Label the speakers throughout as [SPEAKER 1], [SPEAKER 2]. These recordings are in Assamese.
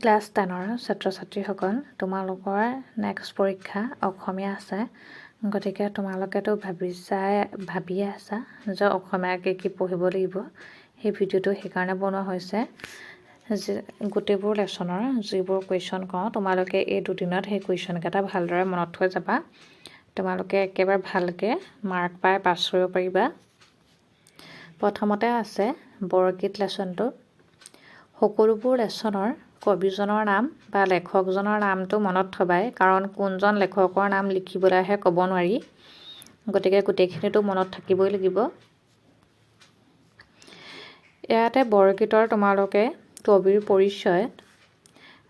[SPEAKER 1] ক্লাছ 10ৰ ছাত্ৰ ছাত্ৰীসকল তোমালোকৰ নেক্সট পৰীক্ষা অসমীয়া আছে গতিকে তোমালোকেতো ভাবিয়ে আছা যে অসমীয়া কি পঢ়িব লাগিব সেই ভিডিঅ'টো সেইকাৰণে বনোৱা হৈছে যে গোটেইবোৰ লেসনৰ যিবোৰ কুৱেশ্যন কওঁ তোমালোকে এই দুদিনত সেই কুৱেশ্যন কেইটা ভালদৰে মনত থৈ যাবা তোমালোকে একেবাৰে ভালকৈ মাৰ্ক পাই পাছ কৰিব পাৰিবা প্ৰথমতে আছে বৰগীত লেসনটো সকলোবোৰ লেসনৰ কবিজনৰ নাম বা লেখকজনৰ নামটো মনত থবাই কাৰণ কোনজন লেখকৰ নাম লিখিবলৈহে ক'ব নোৱাৰি গতিকে গোটেইখিনিটো মনত থাকিবই লাগিব ইয়াতে বৰগীতৰ তোমালোকে কবিৰ পৰিচয়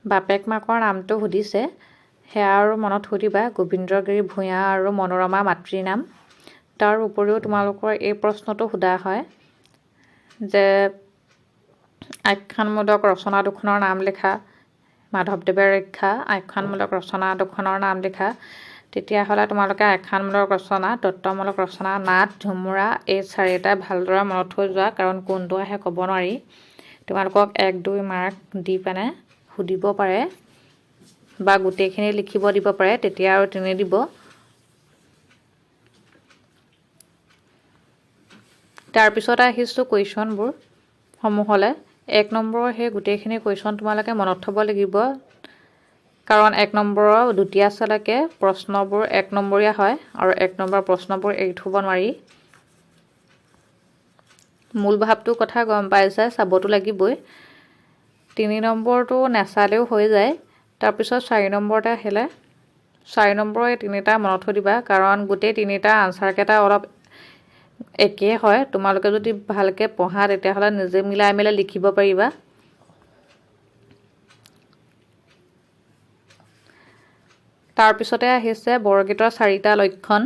[SPEAKER 1] বাপেক মাকৰ নামটো সুধিছে সেয়া আৰু মনত থৈ গোবিন্দ্ৰগিৰি ভূঞা আৰু মনোৰমা মাতৃৰ নাম তাৰ উপৰিও তোমালোকৰ এই প্ৰশ্নটো সোধা হয় যে আখ্যানমূলক ৰচনা দুখনৰ নাম লিখা মাধৱদেৱে ৰক্ষা আখ্যানমূলক ৰচনা দুখনৰ নাম লিখা তেতিয়াহ'লে তোমালোকে আখ্যানমূলক ৰচনা তত্ত্বমূলক ৰচনা নাট ঝুমুৰা এই চাৰিটা ভালদৰে মনত থৈ যোৱা কাৰণ কোনটো আহে ক'ব নোৱাৰি তোমালোকক 1-2 মাৰ্ক দি পেনে সুধিব পাৰে বা গোটেইখিনি লিখিব দিব পাৰে তেতিয়া আৰু 3 দিব তাৰপিছত আহিছোঁ কুৱেশ্যনবোৰ সমূহলৈ 1 নম্বৰৰ সেই গোটেইখিনি কুৱেশ্যন তোমালোকে মনত থ'ব লাগিব কাৰণ 1 নম্বৰৰ দ্বিতীয় চালকে প্ৰশ্নবোৰ 1 নম্বৰীয়া হয় আৰু 1 নম্বৰ প্ৰশ্নবোৰ এৰি থ'ব নোৱাৰি মূল ভাৱটোৰ কথা গম পাইছে চাবতো লাগিবই 3 নম্বৰটো নেচালেও হৈ যায় তাৰপিছত 4 নম্বৰতে আহিলে 4 নম্বৰৰ এই তিনিটা মনত থৈ দিবা কাৰণ গোটেই তিনিটা আনসাৰ কেইটা অলপ একেই হয় তোমালোকে যদি ভালকৈ পঢ়া তেতিয়াহ'লে নিজে মিলাই মিলাই লিখিব পাৰিবা তাৰপিছতে আহিছে বৰগীতৰ 4টা লক্ষণ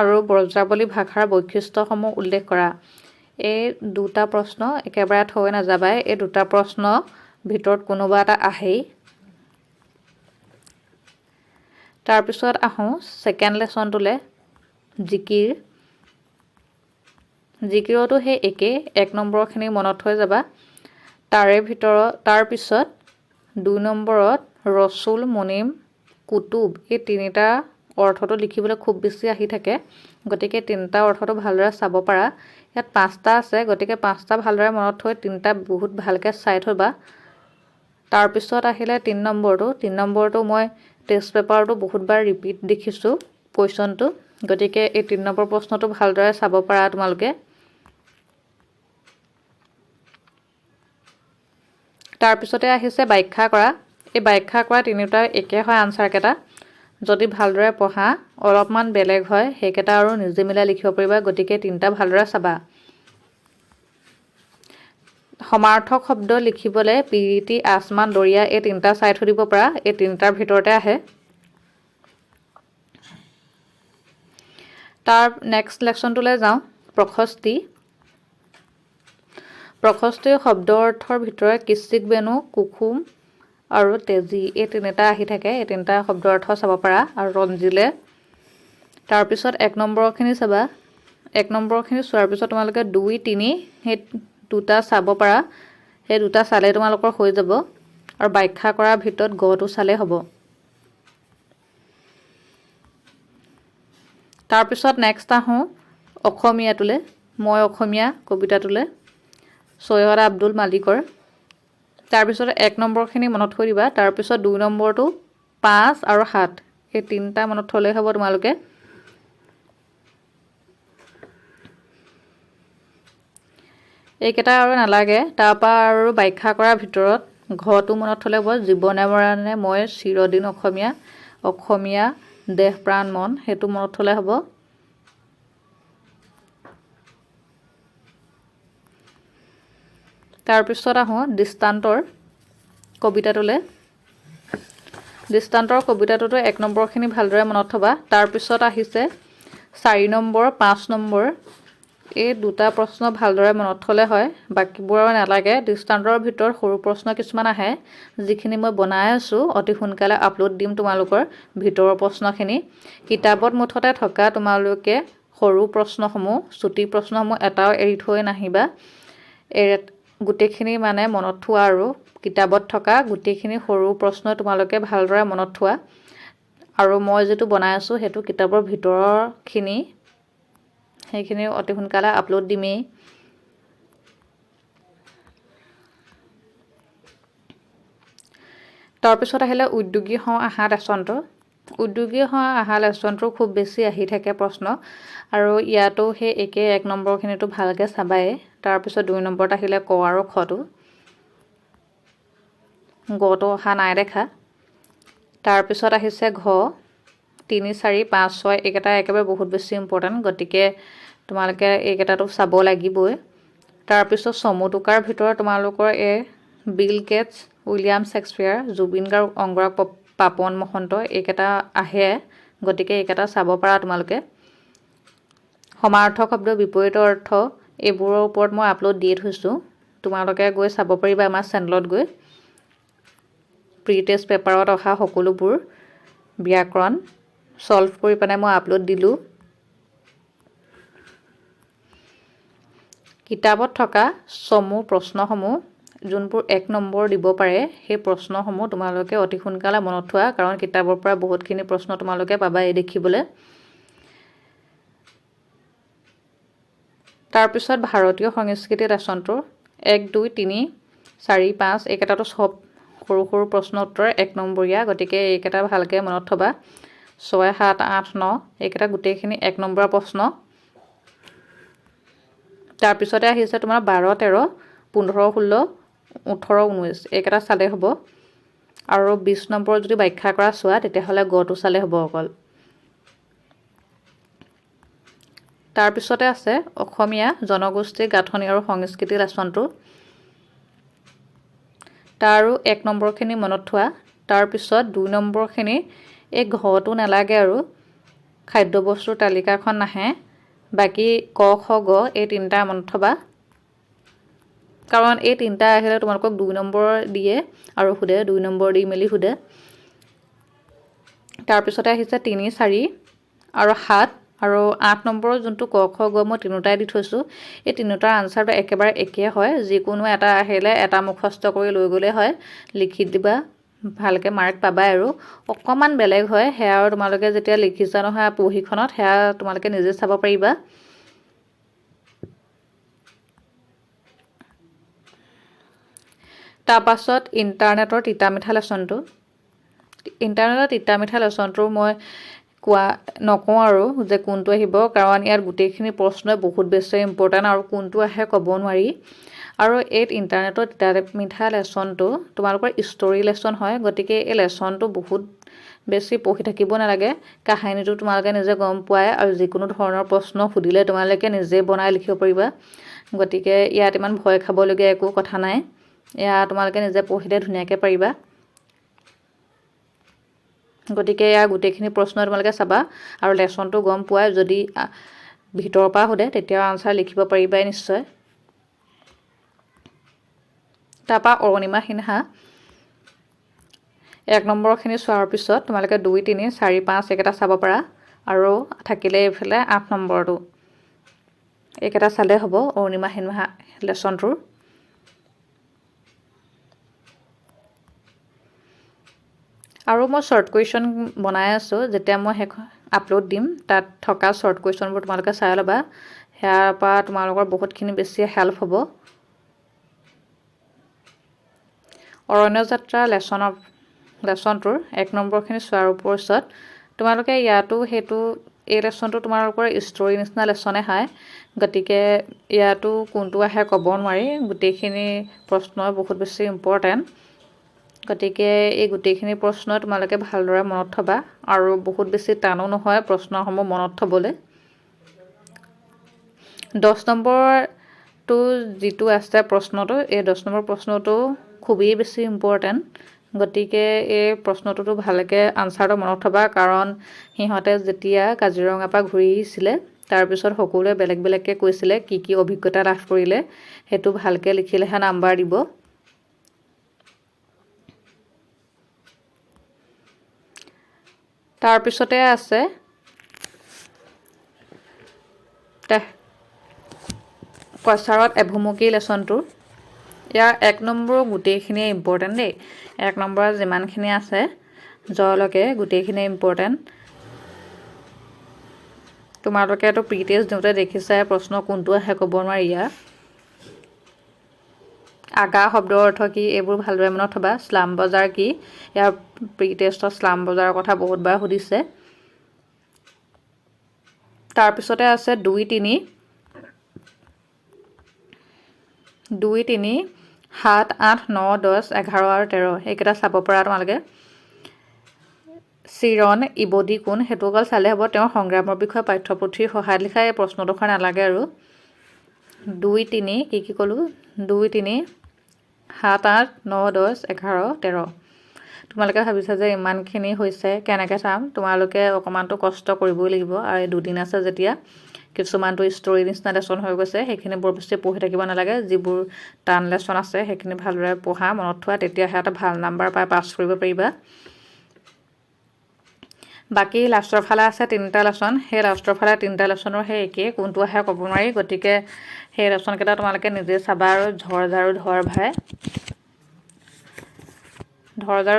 [SPEAKER 1] আৰু ব্ৰজাৱলী ভাষাৰ বৈশিষ্ট্যসমূহ উল্লেখ কৰা এই দুটা প্ৰশ্ন একেবাৰে থৈ নাযাবাই এই দুটা প্ৰশ্ন ভিতৰত কোনোবা এটা আহেই তাৰপিছত আহোঁ ছেকেণ্ড লেসনটোলৈ জিকিৰতো সেই একেই 1 নম্বৰখিনি মনত থৈ যাবা তাৰপিছত 2 নম্বৰত ৰচুল মুনিম কুতুব এই তিনিটা অৰ্থটো লিখিবলৈ খুব বেছি আহি থাকে গতিকে তিনিটা অৰ্থটো ভালদৰে চাব পাৰা ইয়াত 5টা আছে গতিকে 5টা ভালদৰে মনত থৈ 3টা বহুত ভালকৈ চাই থবা তাৰপিছত আহিলে 3 নম্বৰটো মই টেষ্ট পেপাৰটো বহুতবাৰ ৰিপিট দেখিছোঁ কুৱেশ্যনটো গতিকে এই 3 নম্বৰ প্ৰশ্নটো ভালদৰে চাব পাৰা তোমালোকে তাৰপিছতে আহিছে ব্যাখ্যা কৰা এই ব্যাখ্যা কৰা তিনিটা একে হয় আনসাৰ কেইটা যদি ভালদৰে পঢ়া অলপমান বেলেগ হয় সেইকেইটা আৰু নিজে মিলাই লিখিব পাৰিবা গতিকে তিনিটা ভালদৰে চাবা সমাৰ্থক শব্দ লিখিবলৈ পিৰিতি আসমান দৰিয়া এই তিনিটা চাই থৈ দিব পৰা এই তিনিটাৰ ভিতৰতে আহে তাৰ নেক্সট লেসনটোলৈ যাওঁ প্ৰশস্তিৰ শব্দ অৰ্থৰ ভিতৰত কিচিক বেনু কুসুম আৰু তেজী এই তিনিটা আহি থাকে এই তিনিটা শব্দ অৰ্থ চাব পাৰা আৰু ৰঞ্জিলে তাৰপিছত 1 নম্বৰখিনি চাবা 1 নম্বৰখিনি চোৱাৰ পিছত তোমালোকে 2-3 সেই দুটা চাব পাৰা সেই দুটা চালে তোমালোকৰ হৈ যাব আৰু ব্যাখ্যা কৰাৰ ভিতৰত গটো চালে হ'ব তাৰপিছত নেক্সট আহোঁ অসমীয়াটোলৈ মই অসমীয়া কবিতাটোলৈ সৈয়দ আব্দুল মালিকৰ তাৰপিছত 1 নম্বৰখিনি মনত থৈ দিবা তাৰপিছত 2 নম্বৰটো 5 আৰু 7 এই তিনিটা মনত থ'লেই হ'ব তোমালোকে এইকেইটা আৰু নালাগে তাৰপৰা আৰু ব্যাখ্যা কৰাৰ ভিতৰত ঘটো মনত থ'লে হ'ব জীৱনে মৰণে মই চিৰদিন অসমীয়া দেহ প্ৰাণ মন সেইটো মনত থ'লে হ'ব তাৰপিছত আহোঁ দৃষ্টান্তৰ কবিতাটোতো 1 নম্বৰখিনি ভালদৰে মনত থবা তাৰপিছত আহিছে 4 নম্বৰ 5 নম্বৰ এই দুটা প্ৰশ্ন ভালদৰে মনত থ'লে হয় বাকীবোৰ আৰু নালাগে দৃষ্টান্তৰ ভিতৰত সৰু প্ৰশ্ন কিছুমান আহে যিখিনি মই বনাই আছোঁ অতি সোনকালে আপলোড দিম তোমালোকৰ ভিতৰৰ প্ৰশ্নখিনি কিতাপত মুঠতে থকা তোমালোকে সৰু প্ৰশ্নসমূহ চুটি প্ৰশ্নসমূহ এটাও এৰি থৈ নাহিবা গোটেইখিনি মানে মনত থোৱা আৰু কিতাপত থকা গোটেইখিনি সৰু প্ৰশ্ন তোমালোকে ভালদৰে মনত থোৱা আৰু মই যেটো বনাই আছো হেতু কিতাপৰ ভিতৰৰখিনি সেইখিনি অতি সোনকালে আপলোড দিমেই তাৰ পিছত আহিলে উদ্যোগী হ আহা লেছনটো উদ্যোগী হ আহা লেছনটো খুব বেছি আহি থাকে প্ৰশ্ন আৰু ইয়াতো হে একে 1 নম্বৰখিনিটো ভালকে চাবাই তাৰ পিছত 2 নম্বৰত আহিলে ক আৰু খটো গটো অহা নাই দেখা তাৰ পিছত আহিছে ঘ 3 4 5 6 এইকেইটা একেবাৰে বহুত বেছি ইম্পৰ্টেন্ট গতিকে তোমালোকে এইকেইটাটো চাব লাগিবই তাৰ পিছত সমুটুকাৰ ভিতৰত তোমালোকৰ Bill Gates William Shakespeare Zubeen Garg Angaraag Papon Mahanta এইকেইটা আহে গতিকে এইকেইটা চাব পাৰা তোমালোকে সমাৰ্থক শব্দ বিপৰীত অৰ্থ এইবোৰৰ ওপৰত মই আপলোড দি থৈছো তোমালোকে গৈ চাব পাৰিবা আমাৰ চেনেলত গৈ প্ৰি টেষ্ট পেপাৰত অহা সকলোবোৰ ব্যাকৰণ সলভ কৰি পানে মই আপলোড দিলো কিতাপত থকা সমূহ প্ৰশ্নসমূহ যোনবোৰ 1 নম্বৰ দিব পাৰে সেই প্ৰশ্নসমূহ তোমালোকে অতি সোনকালে মনত থোৱা কাৰণ কিতাপৰ পৰা বহুতখিনি প্ৰশ্ন তোমালোকে পাবা এই দেখিবলৈ তাৰ পিছত ভাৰতীয় সংস্কৃতি লেছনটো 1 2 3 4 5 এইকেইটাটো সব সৰু সৰু প্ৰশ্ন উত্তৰ 1 নম্বৰীয়া গতিকে এইকেইটা ভালকে মনত থবা 6 7 8 9 এইকেইটা গোটেইখিনি 1 নম্বৰৰ প্ৰশ্ন তাৰ পিছতে আহিছে তোমাৰ 12 13 15 16 18 19 এইকেইটা চালে হ'ব আৰু 20 নম্বৰ যদি ব্যাখ্যা কৰা চোৱা তেতিয়া হলে গটো চালে হ'ব অকল তাৰ পিছতে আছে অসমীয়া জনগোষ্ঠী গাঁথনি আৰু সংস্কৃতি লেছনটো তাৰো 1 নম্বৰখিনি মনত থোৱা তাৰ পিছত 2 নম্বৰখিনি এই ঘটো নালাগে আৰু খাদ্যবস্তুৰ তালিকাখন নাহে বাকি ক খ গ এই তিনটা মনত থবা কাৰণ এই তিনটা আহিলে তোমালোকক 2 নম্বৰ দিয়ে আৰু খুদে 2 নম্বৰ দি মেলি খুদে তাৰ পিছতে আহিছে 3 4 আৰু 7 আৰু 8 নম্বৰৰ যোনটো ক খ গ মই তিনিটাই দি থৈছো এই তিনিটাৰ আনসাৰটো একেবাৰে একে হয় যিকোনো এটা আহিলে এটা মুখস্থ কৰি লৈ গলে হয় লিখি দিবা ভালকে মাৰ্ক পাবা আৰু অকমান বেলেগ হয় হেয়া আৰু তোমালোকে যেতিয়া লিখিছা নহয় পঢ়িখনত হেয়া তোমালোকে নিজে চাব পাৰিবা তাৰ পাছত ইন্টাৰনেটৰ তিতা মিঠা লেছনটো ইন্টাৰনেটৰ তিতা মিঠা লেছনটো মই কোৱা নকওঁ আৰু যে কোনটো আহিব কাৰণ ইয়াৰ গোটেইখিনি প্ৰশ্ন বহুত বেছি ইম্পৰ্টেন্ট আৰু কোনটো আহে ক'ব নোৱাৰি আৰু এই ইন্টাৰনেটৰ তিতা মিঠা লেছনটো তোমালোকৰ ষ্টৰী লেছন হয় গতিকে এই লেছনটো বহুত বেছি পঢ়ি থাকিব নালাগে কাহিনীটো তোমালোকে নিজে গম পোৱাই আৰু যিকোনো ধৰণৰ প্ৰশ্ন খুদিলে তোমালোকে নিজে বনাই লিখিব পাৰিবা গতিকে ইয়াত ইমান ভয় খাবলগীয়া একো কথা নাই ইয়া তোমালোকে নিজে পঢ়িলে ধুনীয়াকে পাৰিবা গতিকে ইয়া গোটেইখিনি প্ৰশ্ন তোমালোকে চাবা আৰু লেছনটো গম পোৱাই যদি ভিতৰৰ পৰা হদে তেতিয়া আনসাৰ লিখিব পাৰিবাই নিশ্চয় তাপা অৰুণিমা সিনহা 1 নম্বৰখিনি চোৱাৰ পিছত তোমালোকে 2 3 4 5 এইকেইটা চাব পাৰা আৰু থাকিলে এইফালে 8 নম্বৰটো এইকেইটা চালে হ'ব অৰুণিমা সিনহা লেছনটোৰ আৰু মই শৰ্ট কুৱেশ্যন বনাই আছো যেতিয়া মই আপলোড দিম তাত থকা শৰ্ট কুৱেশ্যনবোৰ তোমালোকে চাই লবা হেয়াৰ পৰা তোমালোকৰ বহুতখিনি বেছি হেল্প হ'ব অৰণ্য যাত্ৰা লেছনটোৰ 1 নম্বৰখিনি চোৱাৰ পিছত তোমালোকে ইয়াতো হেতু এই লেছনটো তোমালোকৰ ষ্টৰী নিচিনা লেছনে হয় গতিকে ইয়াতো কোনটো আহে ক'ব নোৱাৰি গোটেইখিনি প্ৰশ্ন বহুত বেছি ইম্পৰ্টেন্ট গতিকে এই গোটেইখিনি প্ৰশ্ন তোমালোকে ভালদৰে মনত থবা আৰু বহুত বেছি টানো নহয় প্ৰশ্নসমূহ মনত থবলৈ 10 নম্বৰটো যিটো আছে প্ৰশ্নটো এই 10 নম্বৰ প্ৰশ্নটো খুবেই বেছি ইম্পৰ্টেন্ট গতিকে এই প্ৰশ্নটো ভালকে আনসাৰটো মনত থবা কাৰণ হিহতে যেতিয়া কাজিৰঙা পৰা ঘূৰি আহিছিলে তাৰ পিছত সকলোৱে বেলেগ বেলেগকে কৈছিলে কি অভিজ্ঞতা লাভ কৰিলে হেতু ভালকে লিখিলেহে নাম্বাৰ দিব তাৰ পিছতে আছে কছাৰত এভুমুকি লেছনটো ইয়াৰ 1 নম্বৰ গোটেইখিনি ইম্পৰ্টেণ্ট দেই 1 নম্বৰত যিমানখিনি আছে জলৈকে গোটেইখিনি ইম্পৰ্টেণ্ট তোমালোকেতো প্ৰি টেষ্ট দিওঁতে দেখিছাই প্ৰশ্ন কোনটো আহে ক'ব নোৱাৰি ইয়াৰ আগা শব্দৰ অৰ্থ কি এইবোৰ ভালদৰে মনত থবা স্লাম বজাৰ কি ইয়াৰ প্ৰি টেষ্টত স্লাম বজাৰৰ কথা বহুতবাৰ সুধিছে তাৰ পিছতে আছে 2 3 2 3 7 8 9 10 11 আৰু 13 এইকেইটা চাব পৰা তোমালোকে চিৰণ ইবদী কোন হেতু অকল চালে হ'ব তেওঁৰ সংগ্ৰামৰ বিষয়ে পাঠ্যপুথিৰ সহায়ত লিখা এই প্ৰশ্নটোখন নালাগে আৰু 2 3 কি ক'লো 2 3 7 8 9 10 11 13 তোমালোকে ভাবিছা যে ইমানখিনি হৈছে কেনেকৈ চাম তোমালোকে অকণমানটো কষ্ট কৰিবই লাগিব আৰু এই দুদিন আছে যেতিয়া কিছুমানটো ষ্টৰী নিচিনা লেচন হৈ গৈছে সেইখিনি বৰ বেছি পঢ়ি থাকিব নালাগে যিবোৰ টান লেচন আছে সেইখিনি ভালদৰে পঢ়া মনত থোৱা তেতিয়াহে এটা ভাল নাম্বাৰ পাই পাছ কৰিব পাৰিবা বাকি লাষ্টৰ ফালে আছে 3টা লেচন সেই লাষ্টৰ ফালে 3টা লেচনৰ সেই একেই কোনটো আহে ক'ব নোৱাৰি গতিকে সেই লেচন কেইটা তোমালোকে নিজে চাবা আৰু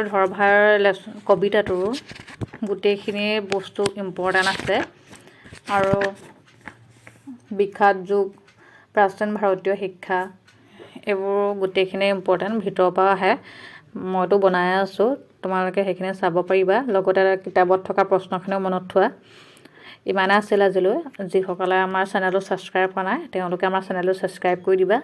[SPEAKER 1] ধৰ ভাৰ কবিতাটোৰ গোটেইখিনি বস্তু ইম্পৰ্টেণ্ট আছে আৰু বিখ্যাত যুগ প্ৰাচীন ভাৰতীয় শিক্ষা এইবোৰ গোটেইখিনি ইম্পৰ্টেণ্ট ভিতৰৰ পৰা আহে মইতো বনাই আছোঁ তোমালোকে সেইখিনি চাব পাৰিবা লগতে কিতাপত থকা প্ৰশ্নখিনিও মনত থোৱা ইমানে আছিল আজিলৈ যিসকলে আমাৰ চেনেলটো ছাবস্ক্ৰাইব কৰা নাই তেওঁলোকে আমাৰ চেনেলটো ছাবস্ক্ৰাইব কৰি দিবা